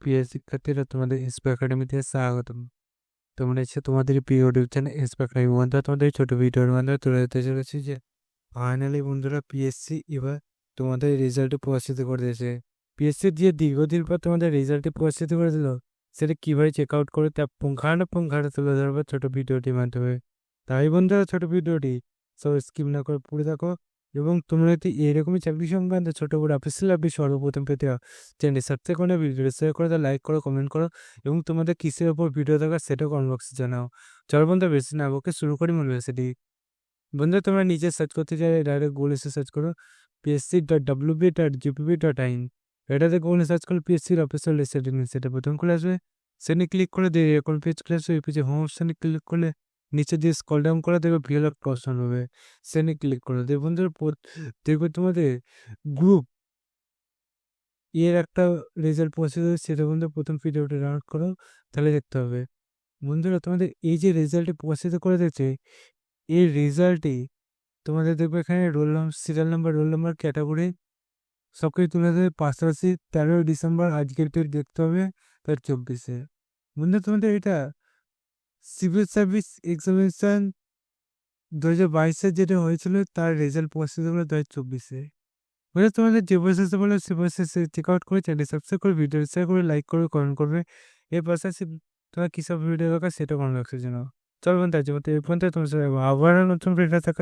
প্রিয় শিক্ষার্থীরা, তোমাদের এসপি একাডেমিতে স্বাগতম। তোমরা এসে তোমাদের প্রিয় ইউটিউব চ্যানেল এসপি একাডেমি বন্ধুরা, তোমাদের ছোট ভিডিওর মাধ্যমে তুলে ধরতে চলেছি যে ফাইনালি বন্ধুরা পিএসসি এবার তোমাদের রেজাল্টে প্রকাশিত করে দিয়েছে। পিএসসি দিয়ে দীর্ঘদিন পর তোমাদের রেজাল্টে প্রকাশিত করে দিল, সেটা কীভাবে চেক আউট করে তা পুঙ্খানুপুঙ্খানু তুলে ধরবে ছোট ভিডিওটির মাধ্যমে। তাই বন্ধুরা, ছোট ভিডিওটি সব স্কিপ না করে পড়ে থাকো এবং তোমরা যদি এরকমই চাকরি সংক্রান্ত ছোটো বড় অফিসিয়াল আপডেট সর্বপ্রথম পেতে চ্যানেল সাবস্ক্রাইব করে ভিডিও শেয়ার করে দাও, লাইক করো, কমেন্ট করো এবং তোমাদের কিসের ওপর ভিডিও দরকার সেটাও কমেন্ট বক্সে জানাও। চলো বন্ধুরা, বেশি না ওকে শুরু করি মূল ইউনিভার্সিটি। বন্ধুরা, তোমরা নিজে সার্চ করতে চাইলে ডাইরেক্ট গুগল এসে সার্চ করো psc.wb.gpb.in। এটাতে গুগলে সার্চ করলে পিএসসির অফিসিয়াল ওয়েবসাইট সেটা প্রথম খুলে আসবে। সেখানে ক্লিক করে দিয়ে এরকম পেজ খুলে আসবে। এই পেজে হোম অপশানে ক্লিক করলে নিচে দিয়ে স্ক্রল ডাউন করে দেখবে ভিএল অপশন হবে, সেখানে ক্লিক করে দেবে। বন্ধুরা, দেখবে তোমাদের গ্রুপ এর একটা রেজাল্ট পৌঁছে দেবে, সেটা বন্ধু প্রথম ভিডিওটা ডাউনলোড করো, তাহলে দেখতে হবে। বন্ধুরা, তোমাদের এই যে রেজাল্টে প্রকাশিত করে দিয়েছে, এই রেজাল্টে তোমাদের দেখবে এখানে roll number, serial number, roll number, category সব কিছু তুলে দেবে। পাশাপাশি 13 ডিসেম্বর আজকের ডেট দেখতে হবে 2024-এ। বন্ধুরা, তোমাদের এটা সিভিল সার্ভিস এক্সামিনেশন 2022-এ যেটা হয়েছিল তার রেজাল্ট প্রকাশিত হলো 2024-এ। বলে তোমাদের যে প্রসেসে বলে সে প্রসেসে চেক আউট করে চ্যানেল সাবস্ক্রাইব করে ভিডিও শেয়ার করে লাইক করে কমেন্ট করবে। এর পাশাপাশি তোমার কী সব ভিডিও দরকার সেটা কমেন্ট বক্সে জানাও। চল বন্ধু, আজ মতো এই পর্যন্ত। তোমার সাথে আবার নতুন ভিডিও থাকা।